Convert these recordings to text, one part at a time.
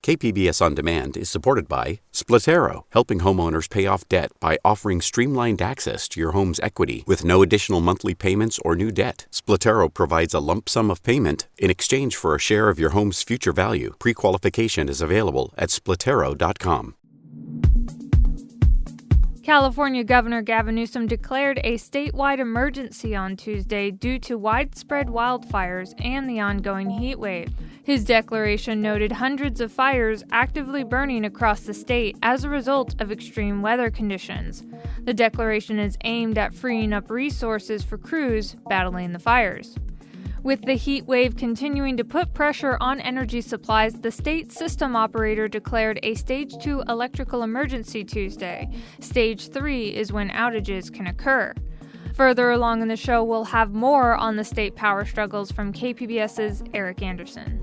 KPBS On Demand is supported by Splatero, helping homeowners pay off debt by offering streamlined access to your home's equity with no additional monthly payments or new debt. Splatero provides a lump sum of payment in exchange for a share of your home's future value. Pre-qualification is available at splatero.com. California Governor Gavin Newsom declared a statewide emergency on Tuesday due to widespread wildfires and the ongoing heat wave. His declaration noted hundreds of fires actively burning across the state as a result of extreme weather conditions. The declaration is aimed at freeing up resources for crews battling the fires. With the heat wave continuing to put pressure on energy supplies, the state system operator declared a Stage 2 electrical emergency Tuesday. Stage 3 is when outages can occur. Further along in the show, we'll have more on the state power struggles from KPBS's Eric Anderson.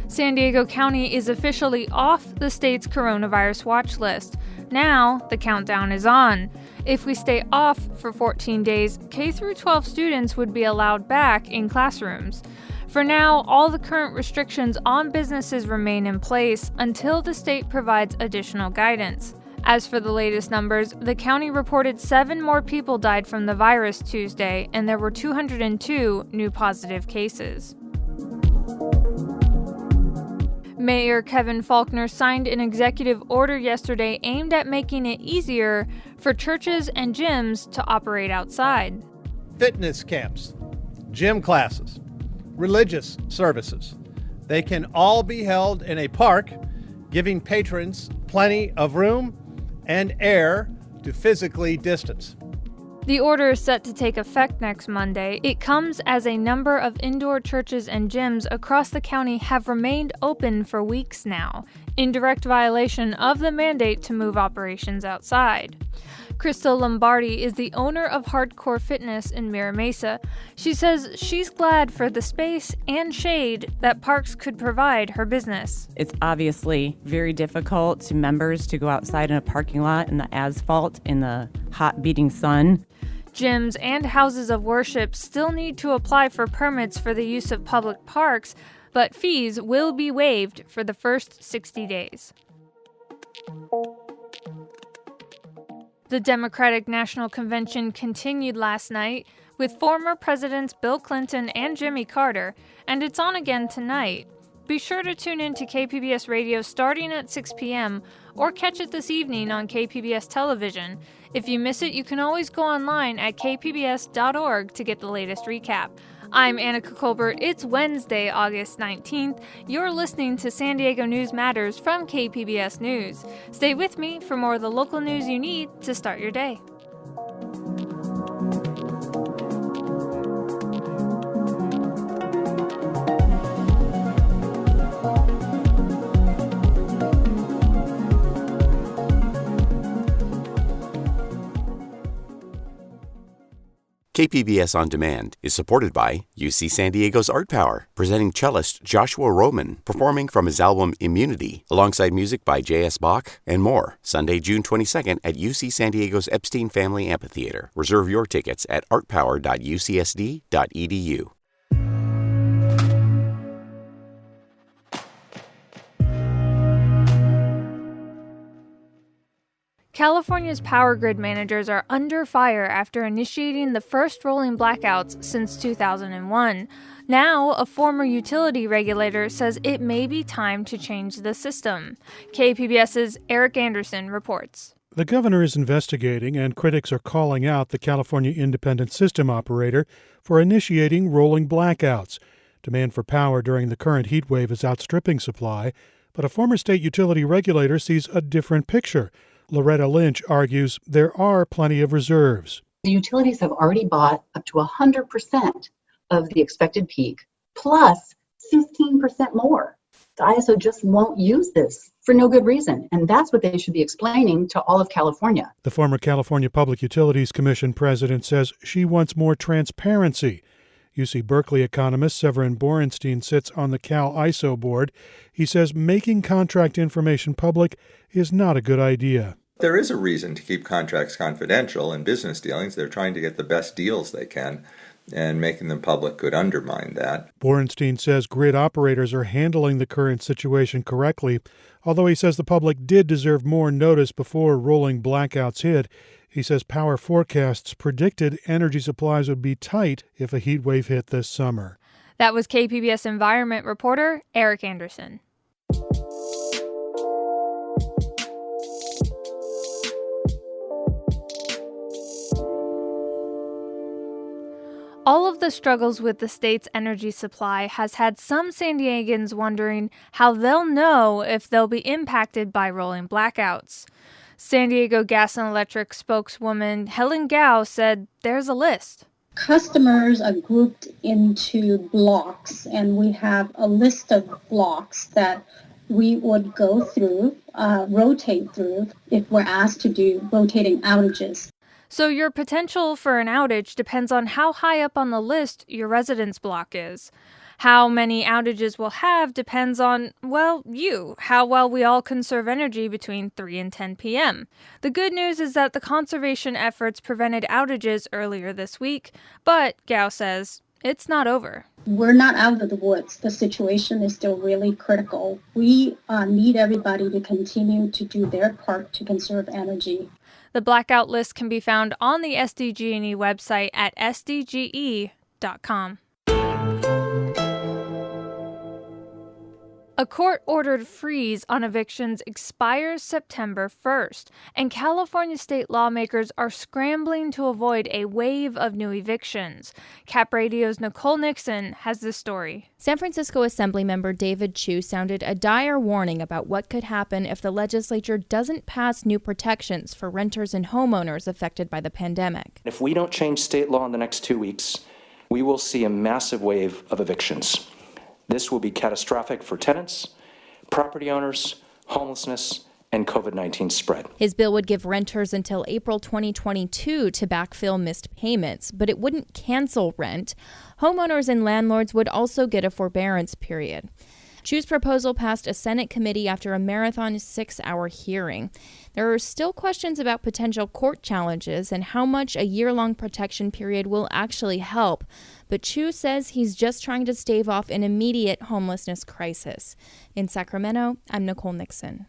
San Diego County is officially off the state's coronavirus watch list. Now, the countdown is on. If we stay off for 14 days, K-12 students would be allowed back in classrooms. For now, all the current restrictions on businesses remain in place until the state provides additional guidance. As for the latest numbers, the county reported 7 more people died from the virus Tuesday, and there were 202 new positive cases. Mayor Kevin Faulconer signed an executive order yesterday aimed at making it easier for churches and gyms to operate outside. Fitness camps, gym classes, religious services, they can all be held in a park, giving patrons plenty of room and air to physically distance. The order is set to take effect next Monday. It comes as a number of indoor churches and gyms across the county have remained open for weeks now, in direct violation of the mandate to move operations outside. Crystal Lombardi is the owner of Hardcore Fitness in Mira Mesa. She says she's glad for the space and shade that parks could provide her business. It's obviously very difficult to members to go outside in a parking lot in the asphalt in the hot beating sun. Gyms and houses of worship still need to apply for permits for the use of public parks, but fees will be waived for the first 60 days. The Democratic National Convention continued last night with former Presidents Bill Clinton and Jimmy Carter, and it's on again tonight. Be sure to tune in to KPBS Radio starting at 6 p.m. or catch it this evening on KPBS television. If you miss it, you can always go online at kpbs.org to get the latest recap. I'm Annika Colbert. It's Wednesday, August 19th. You're listening to San Diego News Matters from KPBS News. Stay with me for more of the local news you need to start your day. KPBS On Demand is supported by UC San Diego's Art Power, presenting cellist Joshua Roman, performing from his album Immunity, alongside music by J.S. Bach and more, Sunday, June 22nd at UC San Diego's Epstein Family Amphitheater. Reserve your tickets at artpower.ucsd.edu. California's power grid managers are under fire after initiating the first rolling blackouts since 2001. Now, a former utility regulator says it may be time to change the system. KPBS's Eric Anderson reports. The governor is investigating, and critics are calling out the California Independent System Operator for initiating rolling blackouts. Demand for power during the current heat wave is outstripping supply, but a former state utility regulator sees a different picture. Loretta Lynch argues there are plenty of reserves. The utilities have already bought up to 100% of the expected peak, plus 15% more. The ISO just won't use this for no good reason, and that's what they should be explaining to all of California. The former California Public Utilities Commission president says she wants more transparency. UC Berkeley economist Severin Borenstein sits on the Cal ISO board. He says making contract information public is not a good idea. There is a reason to keep contracts confidential in business dealings. They're trying to get the best deals they can. and making them public could undermine that. Borenstein says grid operators are handling the current situation correctly, although he says the public did deserve more notice before rolling blackouts hit. He says power forecasts predicted energy supplies would be tight if a heat wave hit this summer. That was KPBS environment reporter Eric Anderson. All of the struggles with the state's energy supply has had some San Diegans wondering how they'll know if they'll be impacted by rolling blackouts. San Diego Gas and Electric spokeswoman Helen Gao said there's a list. Customers are grouped into blocks, and we have a list of blocks that we would go through, rotate through, if we're asked to do rotating outages. So your potential for an outage depends on how high up on the list your residence block is. How many outages we'll have depends on, well, how well we all conserve energy between 3 and 10 p.m. The good news is that the conservation efforts prevented outages earlier this week, but Gao says it's not over. We're not out of the woods. The situation is still really critical. We need everybody to continue to do their part to conserve energy. The blackout list can be found on the SDG&E website at sdge.com. A court-ordered freeze on evictions expires September 1st, and California state lawmakers are scrambling to avoid a wave of new evictions. Cap Radio's Nicole Nixon has this story. San Francisco Assemblymember David Chu sounded a dire warning about what could happen if the legislature doesn't pass new protections for renters and homeowners affected by the pandemic. If we don't change state law in the next 2 weeks, we will see a massive wave of evictions. This will be catastrophic for tenants, property owners, homelessness, and COVID-19 spread. His bill would give renters until April 2022 to backfill missed payments, but it wouldn't cancel rent. Homeowners and landlords would also get a forbearance period. Chu's proposal passed a Senate committee after a marathon 6-hour hearing. There are still questions about potential court challenges and how much a year-long protection period will actually help. But Chu says he's just trying to stave off an immediate homelessness crisis. In Sacramento, I'm Nicole Nixon.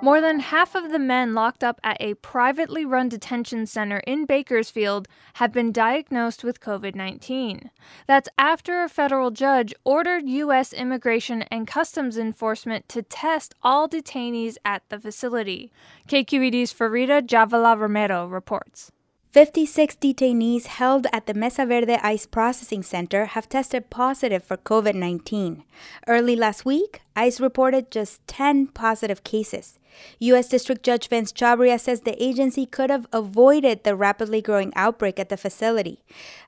More than half of the men locked up at a privately run detention center in Bakersfield have been diagnosed with COVID-19. That's after a federal judge ordered U.S. Immigration and Customs Enforcement to test all detainees at the facility. KQED's Farida Javala Romero reports. 56 detainees held at the Mesa Verde ICE Processing Center have tested positive for COVID-19. Early last week, ICE reported just 10 positive cases. U.S. District Judge Vince Chabria says the agency could have avoided the rapidly growing outbreak at the facility.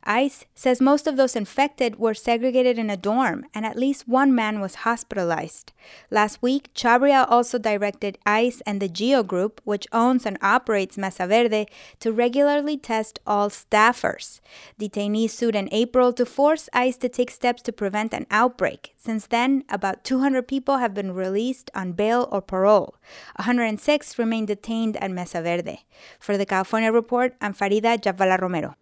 ICE says most of those infected were segregated in a dorm, and at least one man was hospitalized. Last week, Chabria also directed ICE and the GEO Group, which owns and operates Mesa Verde, to regularly test all staffers. Detainees sued in April to force ICE to take steps to prevent an outbreak. Since then, about 200 people have been released on bail or parole. 106 remain detained at Mesa Verde. For the California Report, I'm Farida Javala Romero.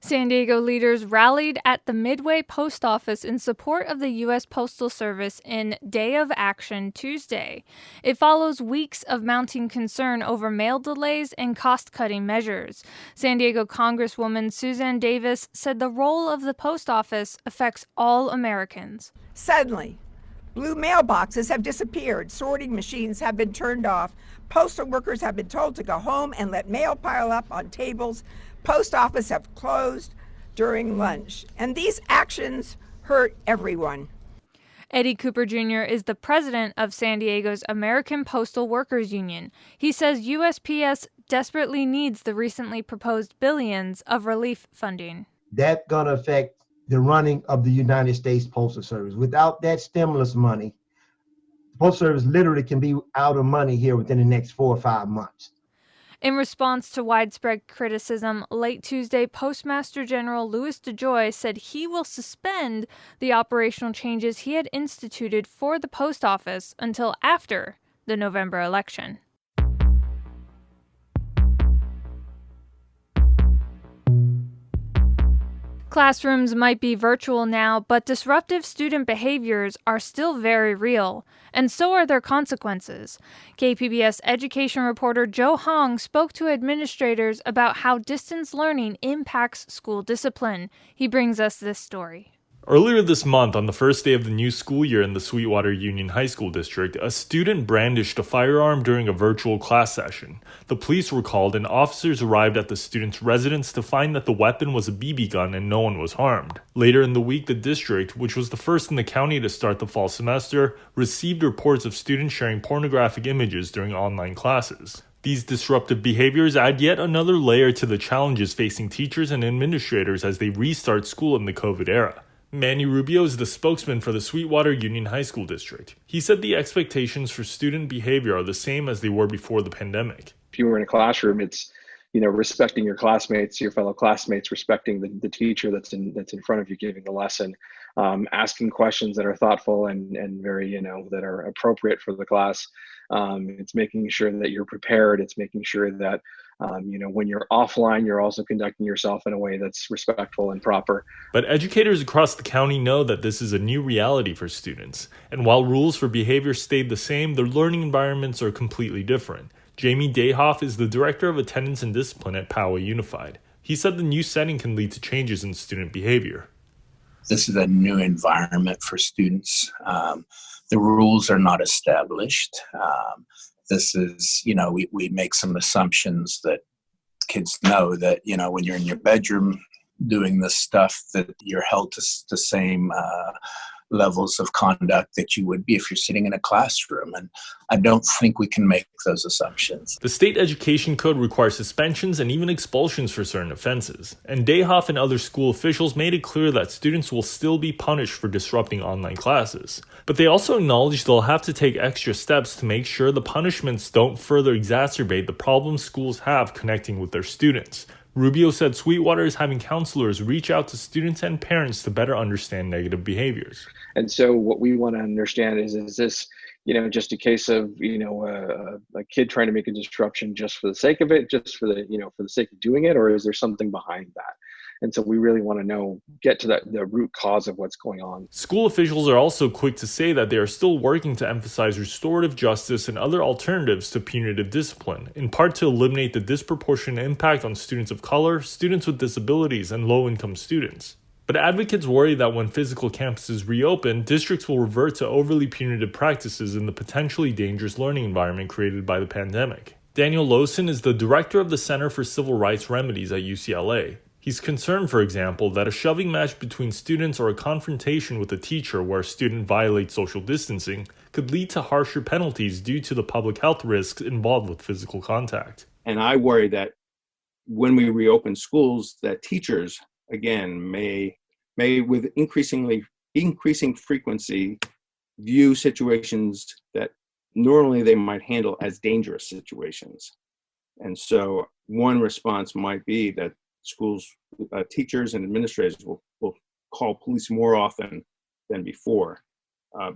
San Diego leaders rallied at the Midway Post Office in support of the U.S. Postal Service in Day of Action Tuesday. It follows weeks of mounting concern over mail delays and cost-cutting measures. San Diego Congresswoman Suzanne Davis said the role of the post office affects all Americans. Suddenly, blue mailboxes have disappeared. Sorting machines have been turned off. Postal workers have been told to go home and let mail pile up on tables. Post office have closed during lunch. And these actions hurt everyone. Eddie Cooper Jr. is the president of San Diego's American Postal Workers Union. He says USPS desperately needs the recently proposed billions of relief funding. That's going to affect the running of the United States Postal Service. Without that stimulus money, the Postal Service literally can be out of money here within the next 4 or 5 months. In response to widespread criticism, late Tuesday, Postmaster General Louis DeJoy said he will suspend the operational changes he had instituted for the post office until after the November election. Classrooms might be virtual now, but disruptive student behaviors are still very real, and so are their consequences. KPBS education reporter Joe Hong spoke to administrators about how distance learning impacts school discipline. He brings us this story. Earlier this month, on the first day of the new school year in the Sweetwater Union High School District, a student brandished a firearm during a virtual class session. The police were called and officers arrived at the student's residence to find that the weapon was a BB gun and no one was harmed. Later in the week, the district, which was the first in the county to start the fall semester, received reports of students sharing pornographic images during online classes. These disruptive behaviors add yet another layer to the challenges facing teachers and administrators as they restart school in the COVID era. Manny Rubio is the spokesman for the Sweetwater Union High School District. He said the expectations for student behavior are the same as they were before the pandemic. If you were in a classroom, it's respecting your classmates, your fellow classmates, respecting the teacher that's in front of you giving the lesson, asking questions that are thoughtful and very that are appropriate for the class. It's making sure that you're prepared. It's making sure that when you're offline, you're also conducting yourself in a way that's respectful and proper. But educators across the county know that this is a new reality for students. And while rules for behavior stayed the same, their learning environments are completely different. Jamie Dayhoff is the director of attendance and discipline at Poway Unified. He said the new setting can lead to changes in student behavior. This is a new environment for students. The rules are not established. This is, we make some assumptions that kids know that, when you're in your bedroom doing this stuff, that you're held to the same levels of conduct that you would be if you're sitting in a classroom. And I don't think we can make those assumptions. The state education code requires suspensions and even expulsions for certain offenses. And Dayhoff and other school officials made it clear that students will still be punished for disrupting online classes. But they also acknowledged they'll have to take extra steps to make sure the punishments don't further exacerbate the problems schools have connecting with their students. Rubio said Sweetwater is having counselors reach out to students and parents to better understand negative behaviors. And so what we want to understand is this, just a case of, a kid trying to make a disruption just for the sake of it, just for the sake of doing it, or is there something behind that? And so we really want to get to the root cause of what's going on. School officials are also quick to say that they are still working to emphasize restorative justice and other alternatives to punitive discipline, in part to eliminate the disproportionate impact on students of color, students with disabilities, and low-income students. But advocates worry that when physical campuses reopen, districts will revert to overly punitive practices in the potentially dangerous learning environment created by the pandemic. Daniel Lowson is the director of the Center for Civil Rights Remedies at UCLA. He's concerned, for example, that a shoving match between students or a confrontation with a teacher where a student violates social distancing could lead to harsher penalties due to the public health risks involved with physical contact. And I worry that when we reopen schools, that teachers, again, may with increasing frequency view situations that normally they might handle as dangerous situations. And so one response might be that schools, teachers and administrators will call police more often than before,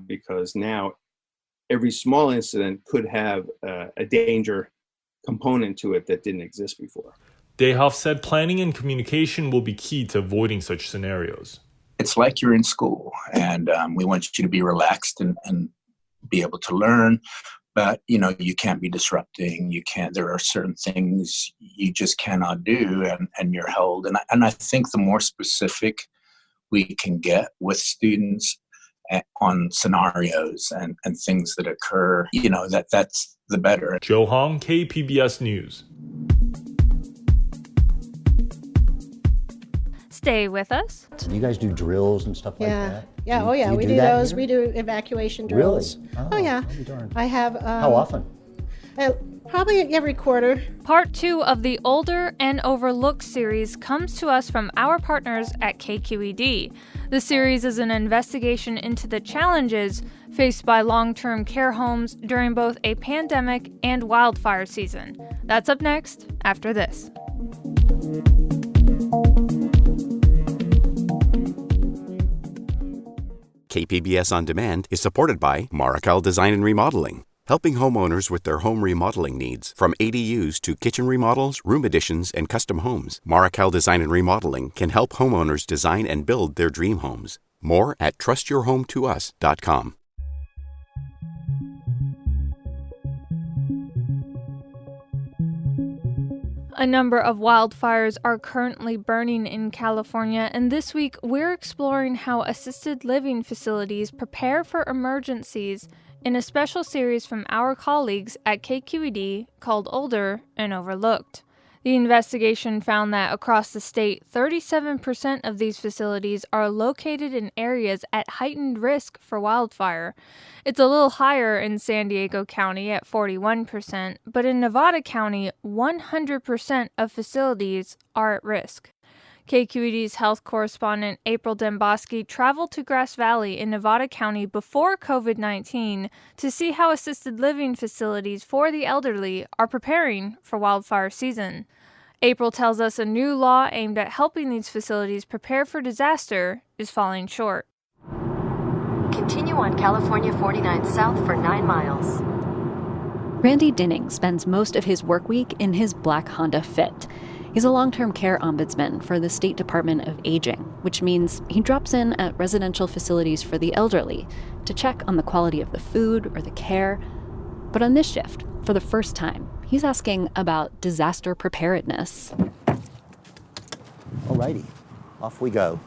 because now every small incident could have a danger component to it that didn't exist before. Dayhoff said planning and communication will be key to avoiding such scenarios. It's like you're in school, and we want you to be relaxed and be able to learn. But, you can't be disrupting. There are certain things you just cannot do, and you're held. And I think the more specific we can get with students on scenarios and things that occur, that's the better. Joe Hong, KPBS News. Stay with us. Do you guys do drills and stuff like that? Yeah, we do those. Here? We do evacuation drills. Really? Oh yeah. I have. How often? Probably every quarter. Part 2 of the Older and Overlooked series comes to us from our partners at KQED. The series is an investigation into the challenges faced by long-term care homes during both a pandemic and wildfire season. That's up next after this. KPBS On Demand is supported by Marrokal Design and Remodeling, helping homeowners with their home remodeling needs. From ADUs to kitchen remodels, room additions, and custom homes, Marrokal Design and Remodeling can help homeowners design and build their dream homes. More at trustyourhometous.com. A number of wildfires are currently burning in California, and this week we're exploring how assisted living facilities prepare for emergencies in a special series from our colleagues at KQED called Older and Overlooked. The investigation found that across the state, 37% of these facilities are located in areas at heightened risk for wildfire. It's a little higher in San Diego County at 41%, but in Nevada County, 100% of facilities are at risk. KQED's health correspondent April Demboski traveled to Grass Valley in Nevada County before COVID-19 to see how assisted living facilities for the elderly are preparing for wildfire season. April tells us a new law aimed at helping these facilities prepare for disaster is falling short. Continue on California 49 South for 9 miles. Randy Dinning spends most of his work week in his black Honda Fit. He's a long-term care ombudsman for the State Department of Aging, which means he drops in at residential facilities for the elderly to check on the quality of the food or the care. But on this shift, for the first time, he's asking about disaster preparedness. Alrighty, off we go.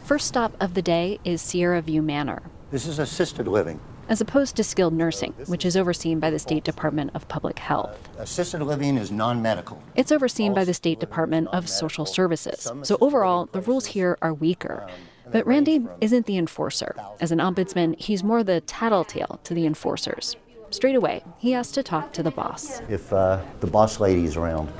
First stop of the day is Sierra View Manor. This is assisted living. As opposed to skilled nursing, which is overseen by the State Department of Public Health. Assisted living is non-medical. It's overseen by the State Department of Social Services. So overall, the rules here are weaker. But Randy isn't the enforcer. As an ombudsman, he's more the tattletale to the enforcers. Straight away, he has to talk to the boss. If the boss lady is around.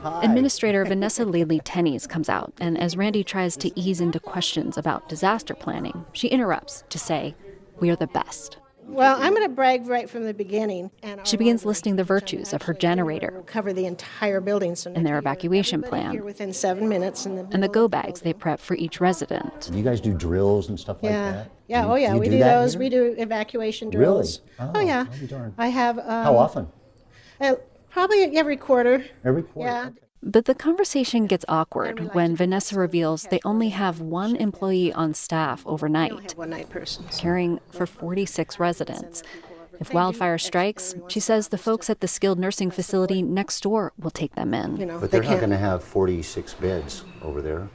Administrator Vanessa Laley-Tenney's comes out, and as Randy tries to ease into questions about disaster planning, she interrupts to say, "We are the best." Well, I'm going to brag right from the beginning. She begins listing the virtues of her generator We'll cover the entire building. So and their evacuation here plan within 7 minutes. and the go bags they prep for each resident. You guys do drills and stuff like that? Yeah, Do oh yeah, you we do do that those. here? We do evacuation drills. Really? Oh yeah. I'll be darned. I have. How often? Probably every quarter. Every quarter? Yeah. But the conversation gets awkward when Vanessa reveals they only have one employee on staff overnight, One-night persons. caring for 46 residents. If wildfire strikes, she says the folks at the skilled nursing facility next door will take them in. But they're not going to have 46 beds over there.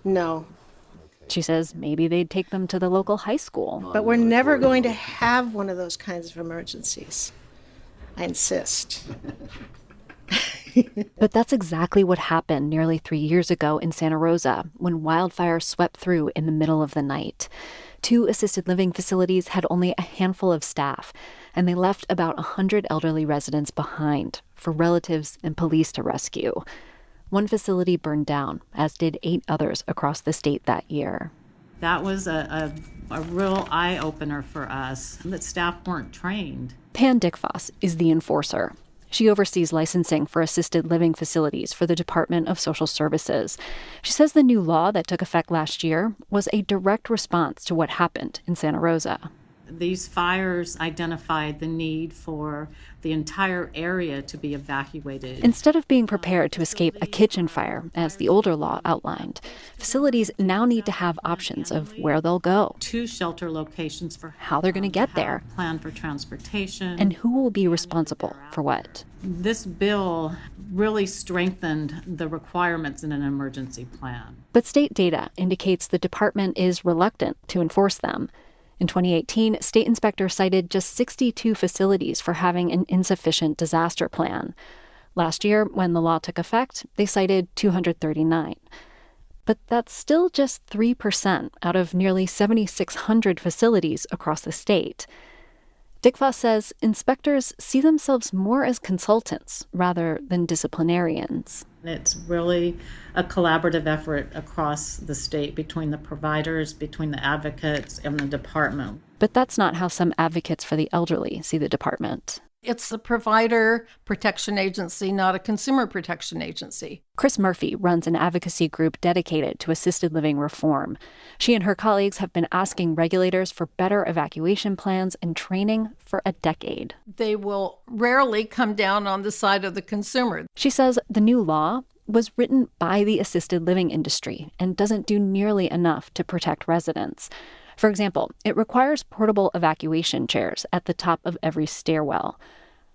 No. She says maybe they'd take them to the local high school. But we're never going to have one of those kinds of emergencies. I insist. But that's exactly what happened nearly 3 years ago in Santa Rosa when wildfire swept through in the middle of the night. 2 assisted living facilities had only a handful of staff, and they left about 100 elderly residents behind for relatives and police to rescue. One facility burned down, as did 8 others across the state that year. That was a real eye-opener for us, that staff weren't trained. Pan Dickfoss is the enforcer. She oversees licensing for assisted living facilities for the Department of Social Services. She says the new law that took effect last year was a direct response to what happened in Santa Rosa. These fires identified the need for the entire area to be evacuated. Instead of being prepared to escape a kitchen fire, as the older law outlined, facilities now need to have options of where they'll go, 2 shelter locations for how they're going to get there, plan for transportation, and who will be responsible for what. This bill really strengthened the requirements in an emergency plan. But state data indicates the department is reluctant to enforce them. In 2018, state inspectors cited just 62 facilities for having an insufficient disaster plan. Last year, when the law took effect, they cited 239. But that's still just 3% out of nearly 7,600 facilities across the state. Dick Foss says inspectors see themselves more as consultants rather than disciplinarians. It's really a collaborative effort across the state between the providers, between the advocates, and the department. But that's not how some advocates for the elderly see the department. It's a provider protection agency, not a consumer protection agency. Chris Murphy runs an advocacy group dedicated to assisted living reform. She and her colleagues have been asking regulators for better evacuation plans and training for a decade. They will rarely come down on the side of the consumer. She says the new law was written by the assisted living industry and doesn't do nearly enough to protect residents. For example, it requires portable evacuation chairs at the top of every stairwell.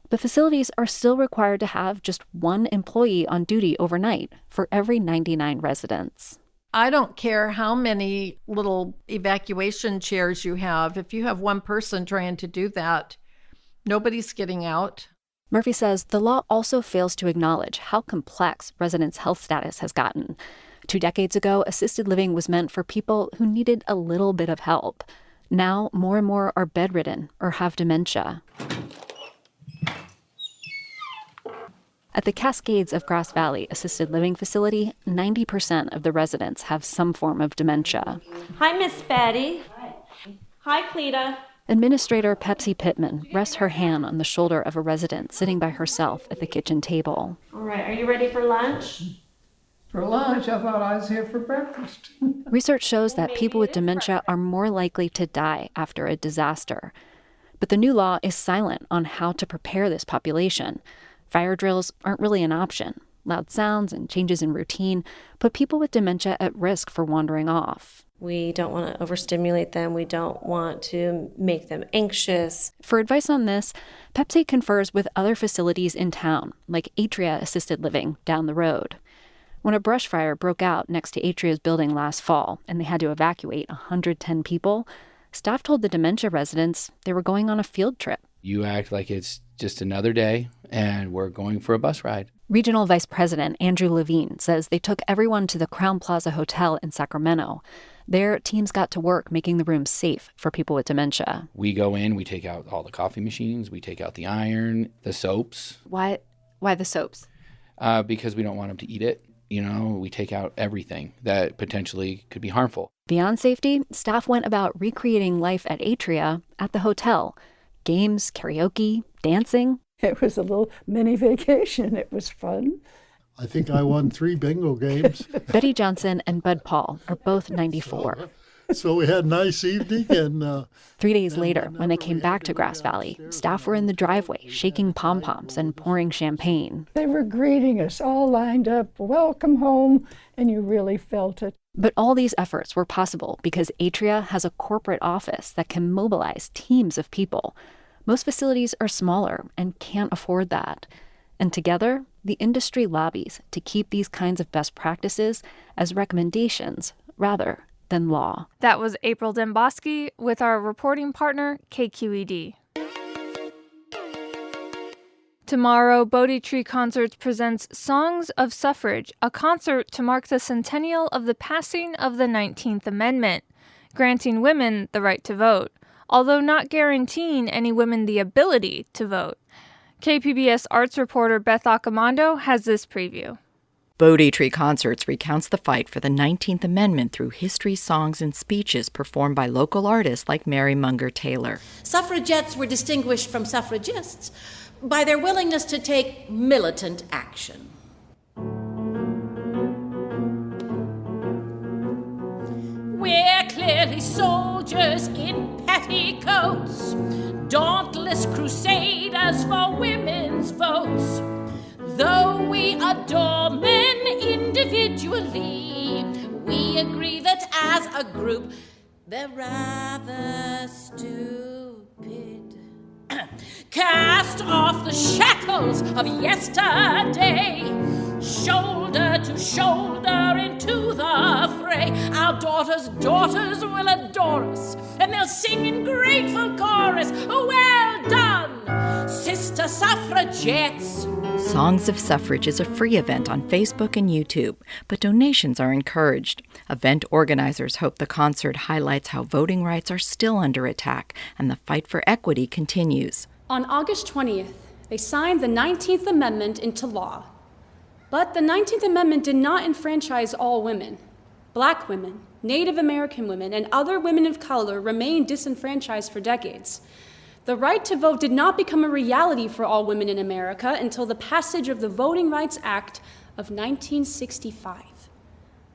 But facilities are still required to have just one employee on duty overnight for every 99 residents. I don't care how many little evacuation chairs you have. If you have one person trying to do that, nobody's getting out. Murphy says the law also fails to acknowledge how complex residents' health status has gotten. 2 decades ago, assisted living was meant for people who needed a little bit of help. Now, more and more are bedridden or have dementia. At the Cascades of Grass Valley Assisted Living Facility, 90% of the residents have some form of dementia. Hi, Miss Betty. Hi, Cleta. Administrator Pepsi Pittman rests her hand on the shoulder of a resident sitting by herself at the kitchen table. All right, are you ready for lunch? For lunch, I thought I was here for breakfast. Research shows that people with dementia are more likely to die after a disaster. But the new law is silent on how to prepare this population. Fire drills aren't really an option. Loud sounds and changes in routine put people with dementia at risk for wandering off. We don't want to overstimulate them. We don't want to make them anxious. For advice on this, Pepsi confers with other facilities in town, like Atria Assisted Living down the road. When a brush fire broke out next to Atria's building last fall and they had to evacuate 110 people, staff told the dementia residents they were going on a field trip. You act like it's just another day and we're going for a bus ride. Regional Vice President Andrew Levine says they took everyone to the Crowne Plaza Hotel in Sacramento. There, teams got to work making the rooms safe for people with dementia. We go in, we take out all the coffee machines, we take out the iron, the soaps. Why the soaps? Because we don't want them to eat it. You know, we take out everything that potentially could be harmful. Beyond safety, staff went about recreating life at Atria at the hotel. Games, karaoke, dancing. It was a little mini vacation. It was fun. I think I won 3 bingo games. Betty Johnson and Bud Paul are both 94. So we had a nice evening. And 3 days later, when they came back to Grass Valley, staff were in the driveway shaking pom-poms and pouring champagne. They were greeting us all lined up, welcome home, and you really felt it. But all these efforts were possible because Atria has a corporate office that can mobilize teams of people. Most facilities are smaller and can't afford that. And together, the industry lobbies to keep these kinds of best practices as recommendations rather than law. That was April Dembosky with our reporting partner, KQED. Tomorrow, Bodhi Tree Concerts presents Songs of Suffrage, a concert to mark the centennial of the passing of the 19th Amendment, granting women the right to vote, although not guaranteeing any women the ability to vote. KPBS arts reporter Beth Accomando has this preview. Bodhi Tree Concerts recounts the fight for the 19th Amendment through history, songs, and speeches performed by local artists like Mary Munger Taylor. Suffragettes were distinguished from suffragists by their willingness to take militant action. We're clearly soldiers in petticoats, dauntless crusaders for women's votes. Though we adore men individually, we agree that as a group, they're rather stupid. Cast off the shackles of yesterday, shoulder to shoulder into the fray. Our daughters' daughters will adore us, and they'll sing in grateful chorus, well done, sister suffragettes, Songs of Suffrage is a free event on Facebook and YouTube, but donations are encouraged. Event organizers hope the concert highlights how voting rights are still under attack and the fight for equity continues. On August 20th, they signed the 19th Amendment into law. But the 19th Amendment did not enfranchise all women. Black women, Native American women, and other women of color remained disenfranchised for decades. The right to vote did not become a reality for all women in America until the passage of the Voting Rights Act of 1965.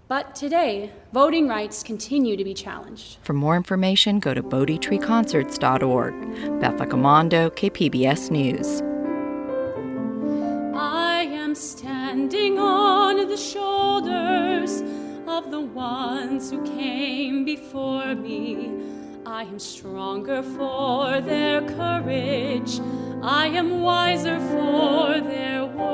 But today, voting rights continue to be challenged. For more information, go to bodhietreeconcerts.org. Betha Comando, KPBS News. I am standing on the shoulders of the ones who came before me. I am stronger for their courage. I am wiser for their words.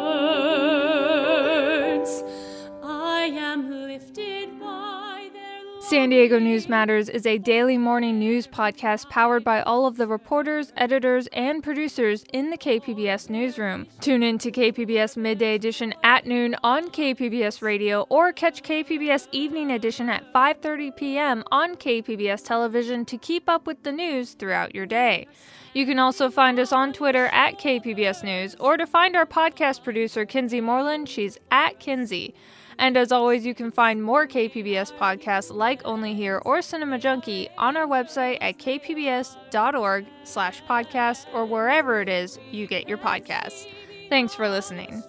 I am lifted by their love. San Diego News Matters is a daily morning news podcast powered by all of the reporters, editors, and producers in the KPBS newsroom. Tune in to KPBS Midday Edition at noon on KPBS Radio or catch KPBS Evening Edition at 5:30 p.m. on KPBS Television to keep up with the news throughout your day. You can also find us on Twitter at KPBS News, or to find our podcast producer, Kinsey Moreland, she's at Kinsey. And as always, you can find more KPBS podcasts like Only Here or Cinema Junkie on our website at kpbs.org/podcast or wherever it is you get your podcasts. Thanks for listening.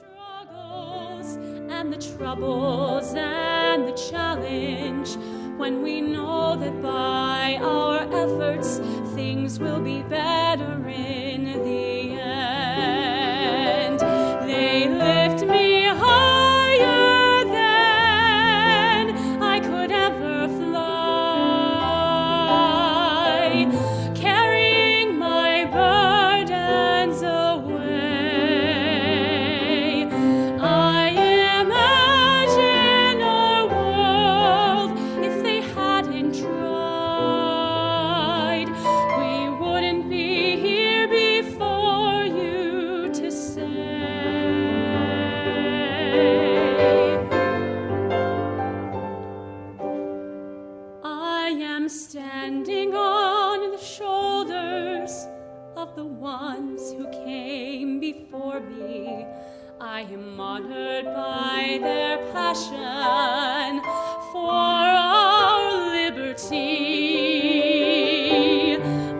And the troubles and the challenge, when we know that by our efforts things will be better in the end. They lift me higher than I could ever fly, carrying my burdens away. I imagine our world, if they hadn't tried, we wouldn't be here before you to say. I am standing on the shoulders of the ones who came before me. I am honored by their passion for our liberty.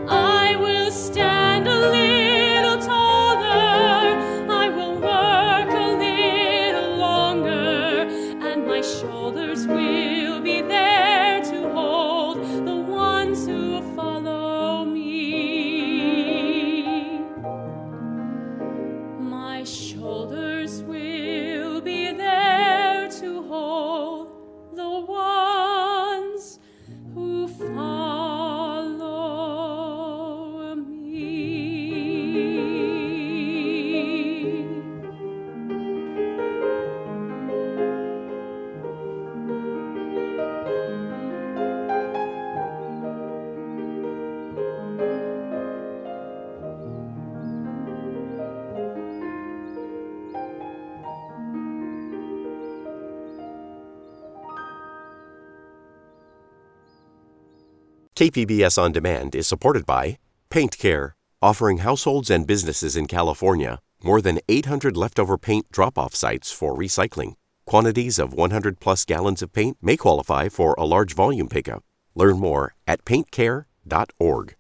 I will stand a little taller, I will work a little longer, and my shoulders will be there to hold the ones who follow me. My shoulders will be there to hold the ones who follow me. KPBS On Demand is supported by Paint Care, offering households and businesses in California more than 800 leftover paint drop-off sites for recycling. Quantities of 100-plus gallons of paint may qualify for a large volume pickup. Learn more at paintcare.org.